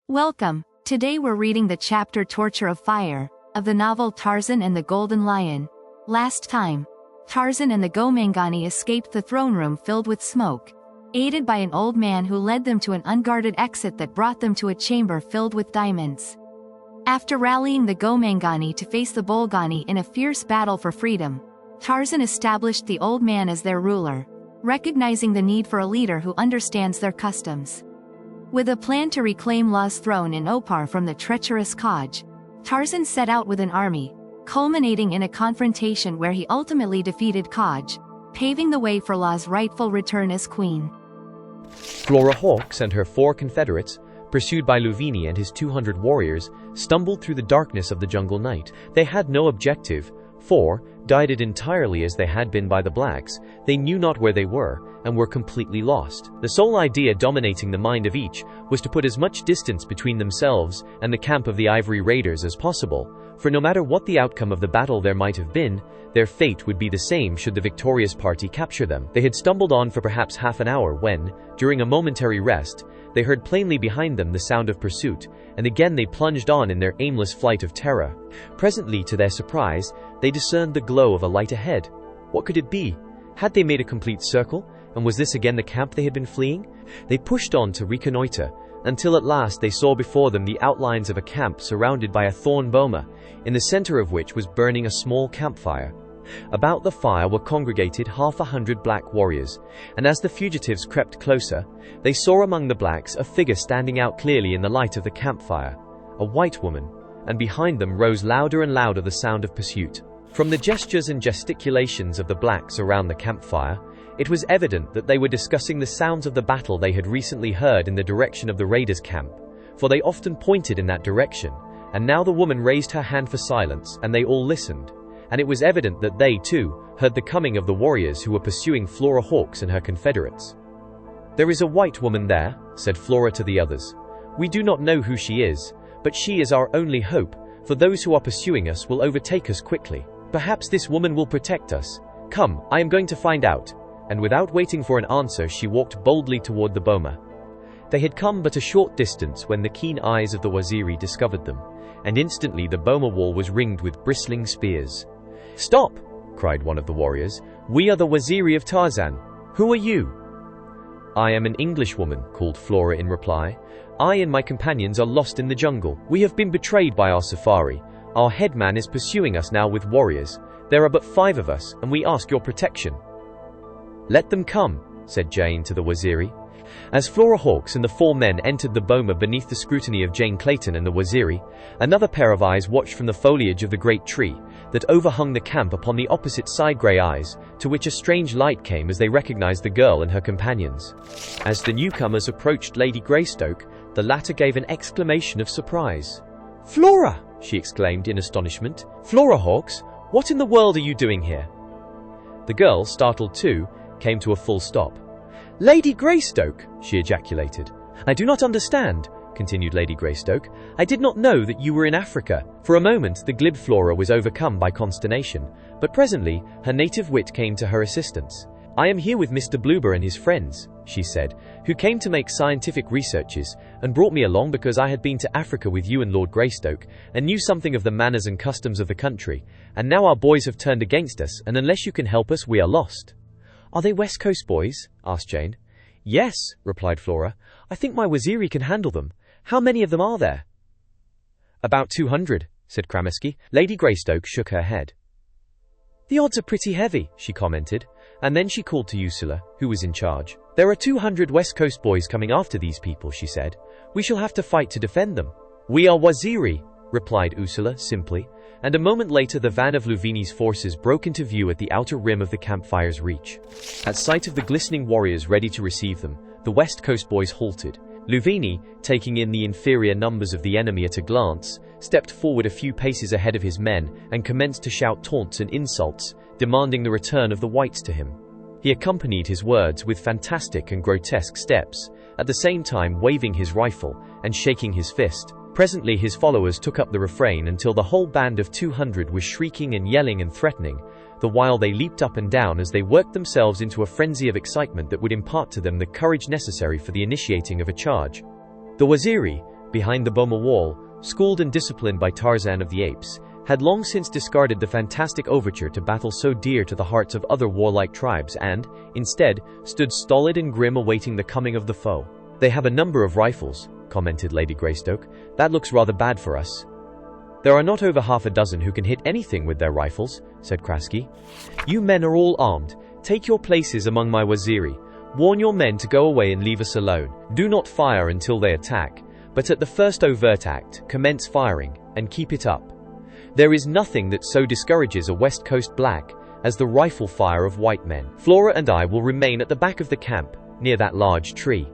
Welcome. Today we're reading the chapter Torture of Fire, of the novel Tarzan and the Golden Lion. Last time, Tarzan and the Gomangani escaped the throne room filled with smoke, aided by an old man who led them to an unguarded exit that brought them to a chamber filled with diamonds. After rallying the Gomangani to face the Bolgani in a fierce battle for freedom, Tarzan established the old man as their ruler, recognizing the need for a leader who understands their customs. With a plan to reclaim La's throne in Opar from the treacherous Kaj, Tarzan set out with an army, culminating in a confrontation where he ultimately defeated Kaj, paving the way for La's rightful return as queen. Flora Hawks and her 4 confederates, pursued by Luvini and his 200 warriors, stumbled through the darkness of the jungle night. They had no objective, for, guided entirely as they had been by the blacks, they knew not where they were, and were completely lost. The sole idea dominating the mind of each was to put as much distance between themselves and the camp of the Ivory Raiders as possible, for no matter what the outcome of the battle there might have been, their fate would be the same should the victorious party capture them. They had stumbled on for perhaps half an hour when, during a momentary rest, they heard plainly behind them the sound of pursuit, and again they plunged on in their aimless flight of terror. Presently, to their surprise, they discerned the glow of a light ahead. What could it be? Had they made a complete circle? And was this again the camp they had been fleeing? They pushed on to reconnoiter, until at last they saw before them the outlines of a camp surrounded by a thorn boma, in the center of which was burning a small campfire. About the fire were congregated 100 black warriors, and as the fugitives crept closer, they saw among the blacks a figure standing out clearly in the light of the campfire, a white woman, and behind them rose louder and louder the sound of pursuit. From the gestures and gesticulations of the blacks around the campfire, it was evident that they were discussing the sounds of the battle they had recently heard in the direction of the raiders' camp, for they often pointed in that direction, and now the woman raised her hand for silence, and they all listened, and it was evident that they, too, heard the coming of the warriors who were pursuing Flora Hawks and her confederates. "There is a white woman there," said Flora to the others. "We do not know who she is, but she is our only hope, for those who are pursuing us will overtake us quickly. Perhaps this woman will protect us. Come, I am going to find out." And without waiting for an answer, she walked boldly toward the boma. They had come but a short distance when the keen eyes of the Waziri discovered them, and instantly the boma wall was ringed with bristling spears. "Stop!" cried one of the warriors. "We are the Waziri of Tarzan. Who are you?" "I am an Englishwoman," called Flora in reply. "I and my companions are lost in the jungle. We have been betrayed by our safari. Our headman is pursuing us now with warriors. There are but 5 of us, and we ask your protection." "Let them come," said Jane to the Waziri. As Flora Hawks and the 4 men entered the boma beneath the scrutiny of Jane Clayton and the Waziri, another pair of eyes watched from the foliage of the great tree that overhung the camp upon the opposite side. Grey eyes, to which a strange light came as they recognized the girl and her companions. As the newcomers approached Lady Greystoke, the latter gave an exclamation of surprise. "Flora!" she exclaimed in astonishment. "Flora Hawks, what in the world are you doing here?" The girl, startled too, came to a full stop. "Lady Greystoke!" she ejaculated. "I do not understand," continued Lady Greystoke. "I did not know that you were in Africa." For a moment the glib Flora was overcome by consternation, but presently her native wit came to her assistance. "I am here with Mr. Bloober and his friends," she said, "who came to make scientific researches, and brought me along because I had been to Africa with you and Lord Greystoke, and knew something of the manners and customs of the country, and now our boys have turned against us, and unless you can help us we are lost." "Are they West Coast boys?" asked Jane. "Yes," replied Flora. "I think my Waziri can handle them. How many of them are there?" "About 200, said Krameski. Lady Greystoke shook her head. "The odds are pretty heavy," she commented, and then she called to Ursula, who was in charge. "There are 200 West Coast boys coming after these people," she said. "We shall have to fight to defend them." "We are Waziri," replied Ursula simply, and a moment later the van of Luvini's forces broke into view at the outer rim of the campfire's reach. At sight of the glistening warriors ready to receive them, the West Coast boys halted. Luvini, taking in the inferior numbers of the enemy at a glance, stepped forward a few paces ahead of his men and commenced to shout taunts and insults, demanding the return of the whites to him. He accompanied his words with fantastic and grotesque steps, at the same time waving his rifle and shaking his fist. Presently his followers took up the refrain until the whole band of 200 was shrieking and yelling and threatening, the while they leaped up and down as they worked themselves into a frenzy of excitement that would impart to them the courage necessary for the initiating of a charge. The Waziri, behind the boma wall, schooled and disciplined by Tarzan of the Apes, had long since discarded the fantastic overture to battle so dear to the hearts of other warlike tribes and, instead, stood stolid and grim awaiting the coming of the foe. "They have a number of rifles," commented Lady Greystoke. "That looks rather bad for us." "There are not over half a dozen who can hit anything with their rifles," said Krasky. "You men are all armed. Take your places among my waziri. Warn your men to go away and leave us alone. Do not fire until they attack, but at the first overt act, commence firing, and keep it up. There is nothing that so discourages a West Coast black as the rifle fire of white men. Flora and I will remain at the back of the camp, near that large tree."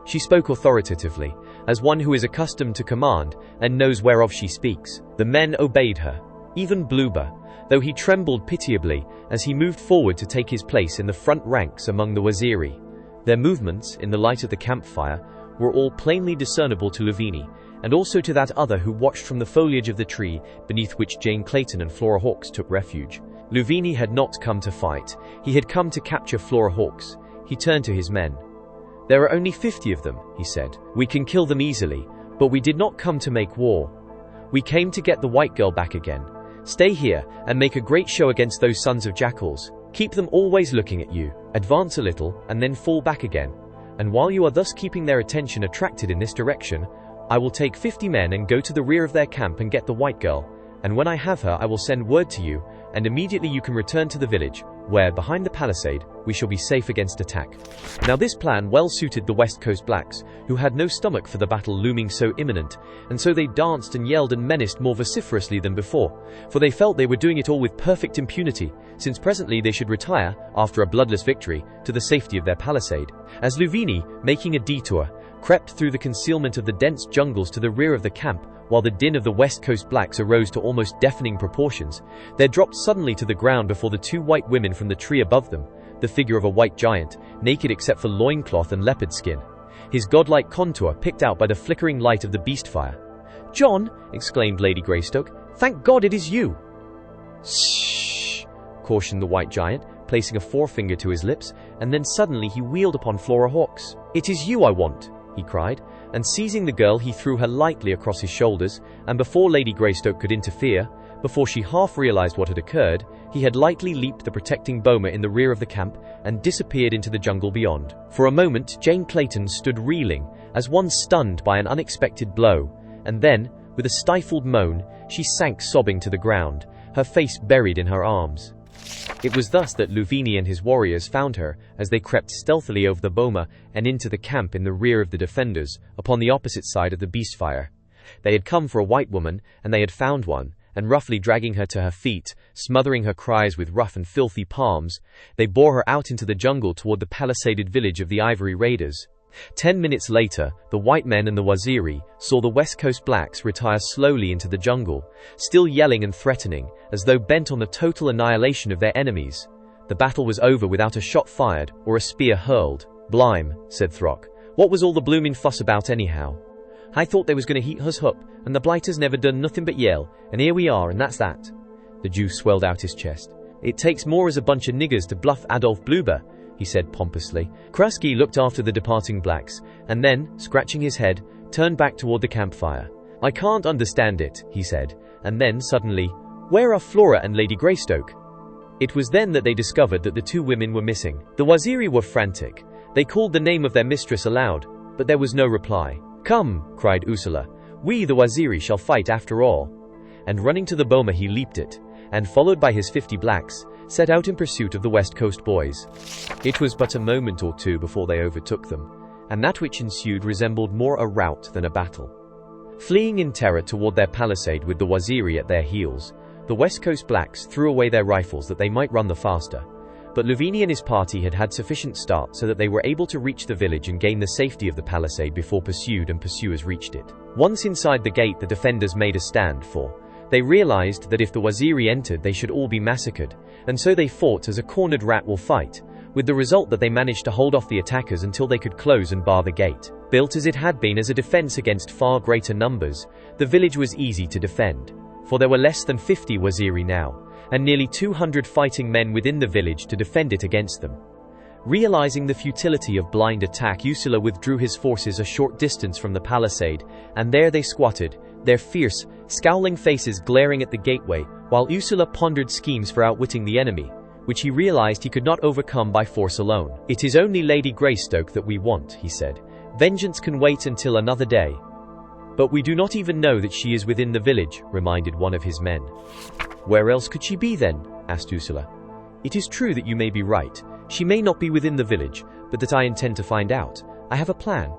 She spoke authoritatively, as one who is accustomed to command and knows whereof she speaks. The men obeyed her, even Bluber, though he trembled pitiably as he moved forward to take his place in the front ranks among the waziri. Their movements, in the light of the campfire, were all plainly discernible to Lavinie, and also to that other who watched from the foliage of the tree beneath which Jane Clayton and Flora Hawkes took refuge. Lavinie had not come to fight. He had come to capture Flora Hawkes. He turned to his men. "There are only 50 of them," he said. "We can kill them easily, but we did not come to make war. We came to get the white girl back again. Stay here and make a great show against those sons of jackals. Keep them always looking at you. Advance a little and then fall back again. And while you are thus keeping their attention attracted in this direction, I will take 50 men and go to the rear of their camp and get the white girl. And when I have her, I will send word to you, and immediately you can return to the village, where, behind the palisade, we shall be safe against attack." Now this plan well suited the West Coast blacks, who had no stomach for the battle looming so imminent, and so they danced and yelled and menaced more vociferously than before, for they felt they were doing it all with perfect impunity, since presently they should retire, after a bloodless victory, to the safety of their palisade. As Lavinie, making a detour, crept through the concealment of the dense jungles to the rear of the camp, while the din of the West Coast blacks arose to almost deafening proportions, there dropped suddenly to the ground before the two white women from the tree above them, the figure of a white giant, naked except for loincloth and leopard skin, his godlike contour picked out by the flickering light of the beast fire. "John!" exclaimed Lady Greystoke. "Thank God it is you!" "Shh!" cautioned the white giant, placing a forefinger to his lips, and then suddenly he wheeled upon Flora Hawkes. "It is you I want!" he cried, and seizing the girl he threw her lightly across his shoulders, and before Lady Greystoke could interfere, before she half realized what had occurred, he had lightly leaped the protecting boma in the rear of the camp and disappeared into the jungle beyond. For a moment Jane Clayton stood reeling, as one stunned by an unexpected blow, and then, with a stifled moan, she sank sobbing to the ground, her face buried in her arms. It was thus that Lavinie and his warriors found her, as they crept stealthily over the boma and into the camp in the rear of the defenders, upon the opposite side of the beast fire. They had come for a white woman, and they had found one, and roughly dragging her to her feet, smothering her cries with rough and filthy palms, they bore her out into the jungle toward the palisaded village of the Ivory Raiders. 10 minutes later, the white men and the waziri saw the West Coast blacks retire slowly into the jungle, still yelling and threatening, as though bent on the total annihilation of their enemies. The battle was over without a shot fired or a spear hurled. "Blime," said Throck. "What was all the bloomin' fuss about anyhow? I thought they was gonna heat us up, and the blighters never done nothing but yell, and here we are, and that's that." The Jew swelled out his chest. "It takes more as a bunch of niggers to bluff Adolf Bluber," he said pompously. Krasky looked after the departing blacks, and then, scratching his head, turned back toward the campfire. "I can't understand it," he said, and then, suddenly, "Where are Flora and Lady Greystoke?" It was then that they discovered that the two women were missing. The waziri were frantic. They called the name of their mistress aloud, but there was no reply. "Come," cried Ursula, "we the waziri shall fight after all." And running to the boma he leaped it, and followed by his 50 blacks, set out in pursuit of the West Coast boys. It was but a moment or two before they overtook them, and that which ensued resembled more a rout than a battle. Fleeing in terror toward their palisade with the waziri at their heels, the West Coast blacks threw away their rifles that they might run the faster. But Lavinie and his party had had sufficient start so that they were able to reach the village and gain the safety of the palisade before pursued and pursuers reached it. Once inside the gate, the defenders made a stand, for they realized that if the waziri entered they should all be massacred, and so they fought as a cornered rat will fight, with the result that they managed to hold off the attackers until they could close and bar the gate. Built as it had been as a defense against far greater numbers, the village was easy to defend, for there were less than 50 waziri now, and nearly 200 fighting men within the village to defend it against them. Realizing the futility of blind attack, Ursula withdrew his forces a short distance from the palisade, and there they squatted, their fierce, scowling faces glaring at the gateway, while Ursula pondered schemes for outwitting the enemy, which he realized he could not overcome by force alone. "It is only Lady Greystoke that we want," he said. "Vengeance can wait until another day." "But we do not even know that she is within the village," reminded one of his men. "Where else could she be then?" asked Ursula. "It is true that you may be right. She may not be within the village, but that I intend to find out. I have a plan.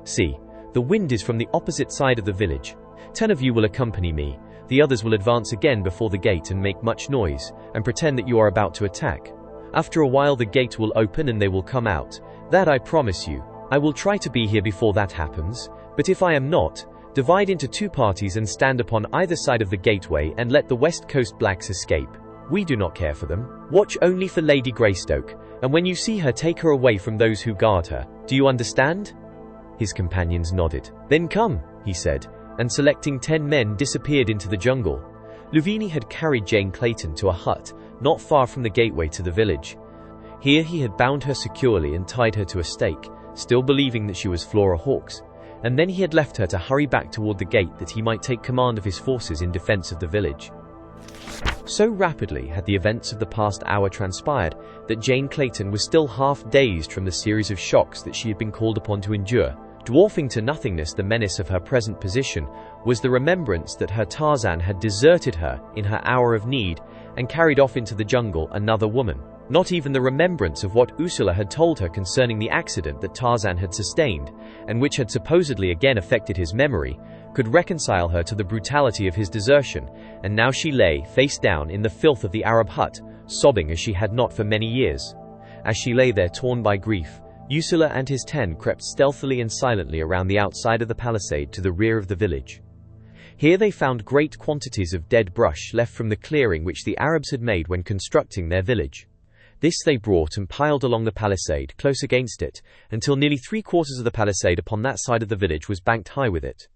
See, the wind is from the opposite side of the village. 10 of you will accompany me. The others will advance again before the gate and make much noise, and pretend that you are about to attack. After a while the gate will open and they will come out. That I promise you. I will try to be here before that happens, but if I am not, divide into 2 parties and stand upon either side of the gateway and let the West Coast blacks escape. We do not care for them. Watch only for Lady Greystoke, and when you see her, take her away from those who guard her. Do you understand?" His companions nodded. "Then come," he said, and selecting 10 men disappeared into the jungle. Louvini had carried Jane Clayton to a hut not far from the gateway to the village. Here he had bound her securely and tied her to a stake, still believing that she was Flora Hawkes, and then he had left her to hurry back toward the gate that he might take command of his forces in defense of the village. So rapidly had the events of the past hour transpired that Jane Clayton was still half dazed from the series of shocks that she had been called upon to endure. Dwarfing to nothingness the menace of her present position was the remembrance that her Tarzan had deserted her in her hour of need and carried off into the jungle another woman. Not even the remembrance of what Ursula had told her concerning the accident that Tarzan had sustained, and which had supposedly again affected his memory, could reconcile her to the brutality of his desertion, and now she lay, face down, in the filth of the Arab hut, sobbing as she had not for many years. As she lay there torn by grief, Ursula and his 10 crept stealthily and silently around the outside of the palisade to the rear of the village. Here they found great quantities of dead brush left from the clearing which the Arabs had made when constructing their village. This they brought and piled along the palisade, close against it, until nearly 3/4 of the palisade upon that side of the village was banked high with it.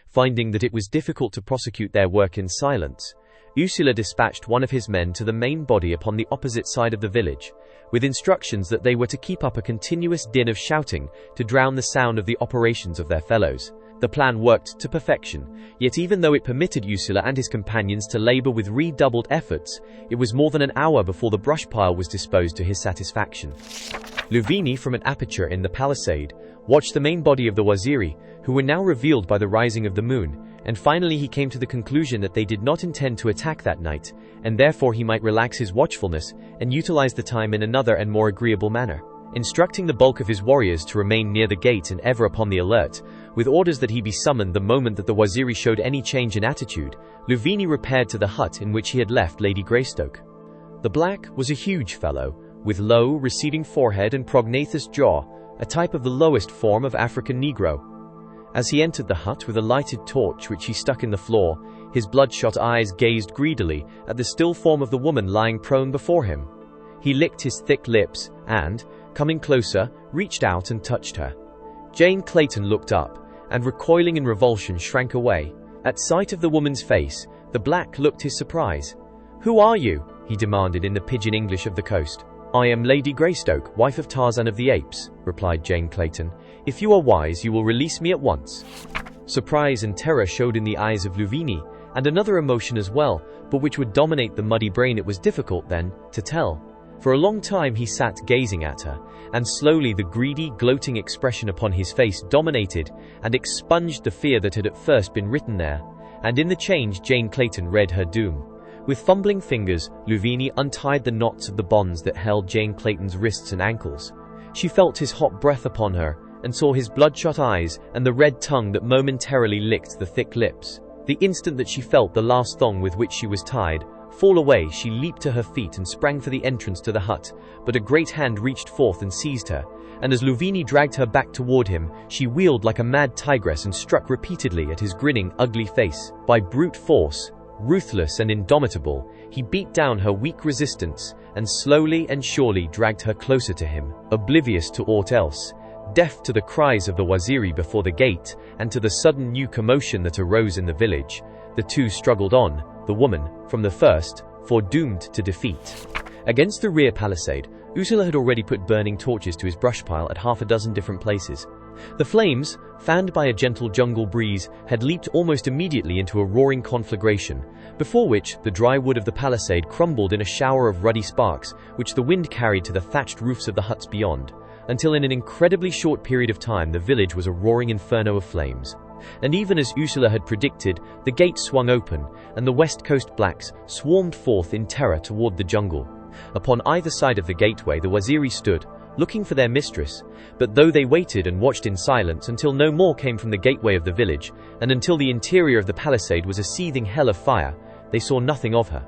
Finding that it was difficult to prosecute their work in silence, Ursula dispatched one of his men to the main body upon the opposite side of the village, with instructions that they were to keep up a continuous din of shouting to drown the sound of the operations of their fellows. The plan worked to perfection, yet even though it permitted Ursula and his companions to labor with redoubled efforts, it was more than an hour before the brush pile was disposed to his satisfaction. Louvini, from an aperture in the palisade, watched the main body of the Waziri, who were now revealed by the rising of the moon, and finally he came to the conclusion that they did not intend to attack that night, and therefore he might relax his watchfulness and utilize the time in another and more agreeable manner. Instructing the bulk of his warriors to remain near the gate and ever upon the alert, with orders that he be summoned the moment that the Waziri showed any change in attitude, Louvini repaired to the hut in which he had left Lady Greystoke. The black was a huge fellow, with low, receding forehead and prognathous jaw, a type of the lowest form of African Negro. As he entered the hut with a lighted torch which he stuck in the floor, his bloodshot eyes gazed greedily at the still form of the woman lying prone before him. He licked his thick lips and, coming closer, reached out and touched her. Jane Clayton looked up, and recoiling in revulsion shrank away. At sight of the woman's face, the black looked his surprise. "Who are you?" he demanded in the pidgin English of the coast. "I am Lady Greystoke, wife of Tarzan of the Apes," replied Jane Clayton. "If you are wise, you will release me at once." Surprise and terror showed in the eyes of Louvini, and another emotion as well, but which would dominate the muddy brain it was difficult, then, to tell. For a long time he sat gazing at her, and slowly the greedy, gloating expression upon his face dominated and expunged the fear that had at first been written there, and in the change Jane Clayton read her doom. With fumbling fingers, Louvini untied the knots of the bonds that held Jane Clayton's wrists and ankles. She felt his hot breath upon her, and saw his bloodshot eyes and the red tongue that momentarily licked the thick lips. The instant that she felt the last thong with which she was tied fall away, she leaped to her feet and sprang for the entrance to the hut, but a great hand reached forth and seized her, and as Louvini dragged her back toward him, she wheeled like a mad tigress and struck repeatedly at his grinning, ugly face. By brute force, ruthless and indomitable, he beat down her weak resistance, and slowly and surely dragged her closer to him. Oblivious to aught else, deaf to the cries of the Waziri before the gate, and to the sudden new commotion that arose in the village, the two struggled on, the woman, from the first, foredoomed to defeat. Against the rear palisade, Ursula had already put burning torches to his brush pile at half a dozen different places. The flames, fanned by a gentle jungle breeze, had leaped almost immediately into a roaring conflagration, before which the dry wood of the palisade crumbled in a shower of ruddy sparks, which the wind carried to the thatched roofs of the huts beyond, until in an incredibly short period of time the village was a roaring inferno of flames. And even as Ursula had predicted, the gate swung open, and the West Coast blacks swarmed forth in terror toward the jungle. Upon either side of the gateway the Waziri stood, looking for their mistress, but though they waited and watched in silence until no more came from the gateway of the village, and until the interior of the palisade was a seething hell of fire, they saw nothing of her.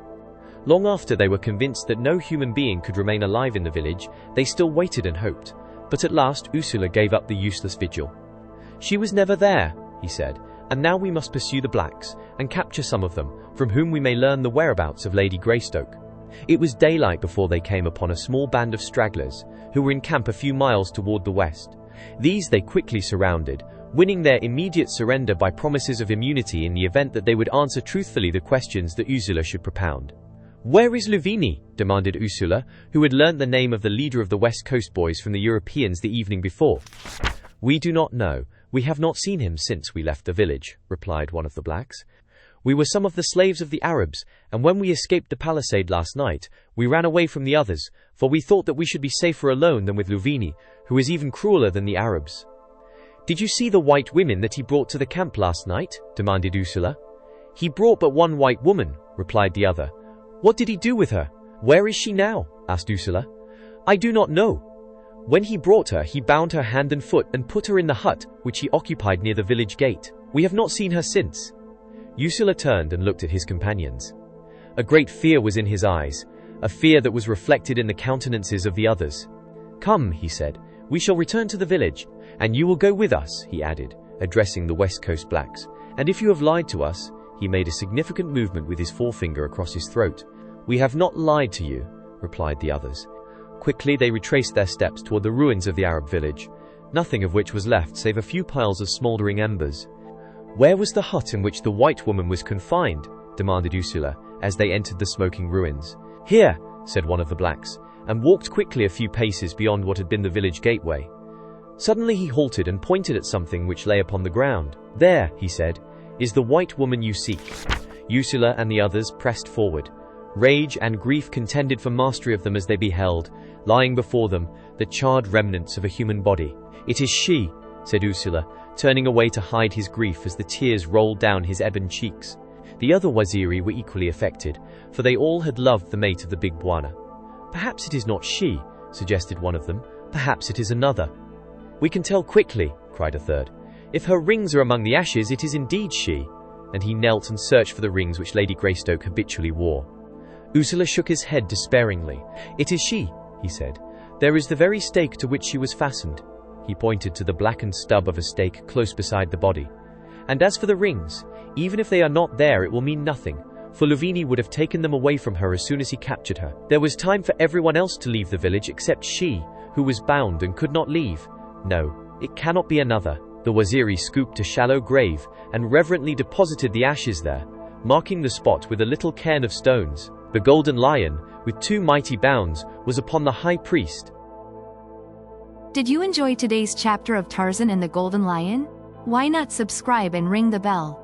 Long after they were convinced that no human being could remain alive in the village, they still waited and hoped. But at last Ursula gave up the useless vigil. "She was never there," he said, "and now we must pursue the blacks, and capture some of them, from whom we may learn the whereabouts of Lady Greystoke." It was daylight before they came upon a small band of stragglers, who were in camp a few miles toward the west. These they quickly surrounded, winning their immediate surrender by promises of immunity in the event that they would answer truthfully the questions that Ursula should propound. "Where is Louvini?" demanded Ursula, who had learnt the name of the leader of the West Coast boys from the Europeans the evening before. "We do not know. We have not seen him since we left the village," replied one of the blacks. "We were some of the slaves of the Arabs, and when we escaped the palisade last night, we ran away from the others, for we thought that we should be safer alone than with Louvini, who is even crueler than the Arabs." "Did you see the white women that he brought to the camp last night?" demanded Ursula. "He brought but one white woman," replied the other. "What did he do with her? Where is she now?" asked Ursula. "I do not know. When he brought her, he bound her hand and foot and put her in the hut, which he occupied near the village gate. We have not seen her since." Ursula turned and looked at his companions. A great fear was in his eyes, a fear that was reflected in the countenances of the others. "Come," he said, "we shall return to the village, and you will go with us," he added, addressing the West Coast blacks. "And if you have lied to us," he made a significant movement with his forefinger across his throat. "We have not lied to you," replied the others. Quickly they retraced their steps toward the ruins of the Arab village, nothing of which was left save a few piles of smouldering embers. "Where was the hut in which the white woman was confined?" demanded Ursula, as they entered the smoking ruins. "Here," said one of the blacks, and walked quickly a few paces beyond what had been the village gateway. Suddenly he halted and pointed at something which lay upon the ground. "There," he said, "is the white woman you seek." Ursula and the others pressed forward. Rage and grief contended for mastery of them as they beheld, lying before them, the charred remnants of a human body. "It is she," said Ursula, turning away to hide his grief as the tears rolled down his ebon cheeks. The other Waziri were equally affected, for they all had loved the mate of the big Bwana. "Perhaps it is not she," suggested one of them. "Perhaps it is another." "We can tell quickly," cried a third. "If her rings are among the ashes, it is indeed she." And he knelt and searched for the rings which Lady Greystoke habitually wore. Ursula shook his head despairingly. "It is she," he said. "There is the very stake to which she was fastened." He pointed to the blackened stub of a stake close beside the body. "And as for the rings, even if they are not there, it will mean nothing, for Louvini would have taken them away from her as soon as he captured her. There was time for everyone else to leave the village except she, who was bound and could not leave. No, it cannot be another." The Waziri scooped a shallow grave and reverently deposited the ashes there, marking the spot with a little cairn of stones. The golden lion, with 2 mighty bounds, was upon the high priest. Did you enjoy today's chapter of Tarzan and the Golden Lion? Why not subscribe and ring the bell?